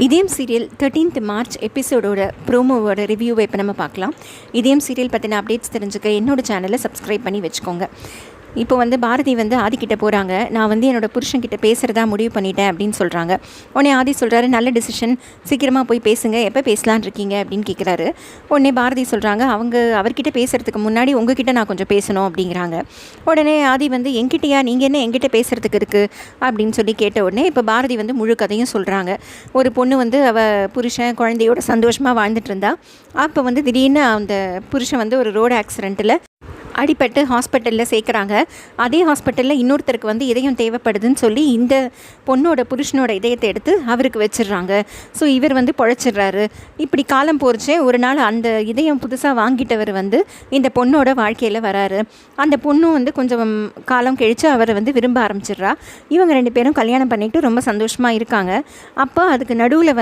இதயம் serial 13th March எபிசோடோட ப்ரோமோவோட ரிவ்யூவை இப்போ நம்ம பார்க்கலாம். இதயம் சீரியல் பற்றின அப்டேட்ஸ் தெரிஞ்சுக்க என்னோடய சேனலை சப்ஸ்கிரைப் பண்ணி வச்சுக்கோங்க. இப்போ பாரதி ஆதிக்கிட்ட போகிறாங்க. நான் என்னோடய புருஷன்கிட்ட பேசுகிறதா முடிவு பண்ணிட்டேன் அப்படின்னு சொல்கிறாங்க. உடனே ஆதி சொல்கிறாரு, நல்ல டிசிஷன், சீக்கிரமாக போய் பேசுங்க, எப்போ பேசலான் இருக்கீங்க அப்படின்னு கேட்குறாரு. உடனே பாரதி சொல்கிறாங்க, அவர்கிட்ட பேசுகிறதுக்கு முன்னாடி உங்ககிட்ட நான் கொஞ்சம் பேசணும் அப்படிங்கிறாங்க. உடனே ஆதி என்கிட்டயா, நீங்கள் என்ன என்கிட்ட பேசுகிறதுக்கு இருக்குது அப்படின்னு சொல்லி கேட்ட உடனே இப்போ பாரதி முழு கதையும் சொல்கிறாங்க. ஒரு பொண்ணு அவள் புருஷன் குழந்தையோட சந்தோஷமாக வாழ்ந்துட்டு இருந்தா. அப்போ திடீர்னு அந்த புருஷன் ஒரு ரோடு ஆக்சிடெண்ட்டில் அடிபட்டு ஹாஸ்பிட்டலில் சேர்க்குறாங்க. அதே ஹாஸ்பிட்டலில் இன்னொருத்தருக்கு இதயம் தேவைப்படுதுன்னு சொல்லி இந்த பொண்ணோட புருஷனோட இதயத்தை எடுத்து அவருக்கு வச்சிடுறாங்க. ஸோ இவர் பொழைச்சிடுறாரு. இப்படி காலம் போகிறச்சே ஒரு நாள் அந்த இதயம் புதுசாக வாங்கிட்டவர் இந்த பொண்ணோட வாழ்க்கையில் வராரு. அந்த பொண்ணும் கொஞ்சம் காலம் கழித்து அவரை விரும்ப ஆரம்பிச்சிடுறா. இவங்க ரெண்டு பேரும் கல்யாணம் பண்ணிவிட்டு ரொம்ப சந்தோஷமாக இருக்காங்க. அப்போ அதுக்கு நடுவில்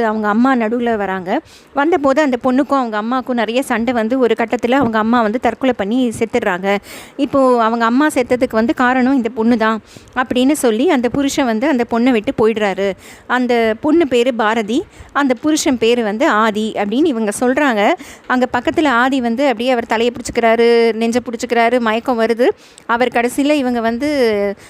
அவங்க அம்மா நடுவில் வராங்க. வந்தபோது அந்த பொண்ணுக்கும் அவங்க அம்மாவுக்கும் நிறைய சண்டை ஒரு கட்டத்தில் அவங்க அம்மா தற்கொலை பண்ணி செத்துடுறாங்க. இப்போது அவங்க அம்மா செத்ததுக்கு காரணம் இந்த பொண்ணு தான் அப்படின்னு சொல்லி அந்த புருஷன் அந்த பொண்ணை விட்டு போயிடுறாரு. அந்த பொண்ணு பேர் பாரதி, அந்த புருஷன் பேர் ஆதி அப்படின்னு இவங்க சொல்கிறாங்க. அங்கே பக்கத்தில் ஆதி அப்படியே அவர் தலையை பிடிச்சிக்கிறாரு, நெஞ்சை பிடிச்சிக்கிறாரு, மயக்கம் வருது. அவர் கடைசியில் இவங்க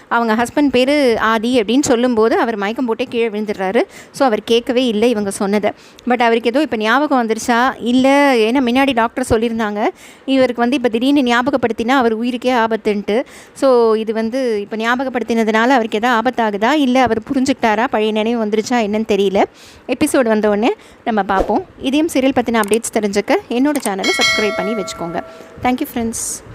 அவங்க ஹஸ்பண்ட் பேர் ஆதி அப்படின்னு சொல்லும்போது அவர் மயக்கம் போட்டே கீழே விழுந்துடுறாரு. ஸோ அவர் கேட்கவே இல்லை இவங்க சொன்னதை. பட் அவருக்கு ஏதோ இப்போ ஞாபகம் வந்துருச்சா இல்லை, ஏன்னா முன்னாடி டாக்டர் சொல்லியிருந்தாங்க இவருக்கு இப்போ திடீர்னு ஞாபகப்படுத்தினா அவர் உயிருக்கே ஆபத்துன்ட்டு. ஸோ இது இப்போ ஞாபகப்படுத்தினதுனால அவருக்கு எதாவது ஆபத்தாகுதா இல்லை அவர் புரிஞ்சுக்கிட்டாரா, பழைய நினைவு வந்துருச்சா என்னன்னு தெரியல. எபிசோடு வந்தோடனே நம்ம பார்ப்போம். இதயம் சீரியல் பற்றின அப்டேட்ஸ் தெரிஞ்சுக்க என்னோடய சேனலை சப்ஸ்கிரைப் பண்ணி வச்சுக்கோங்க. Thank you friends.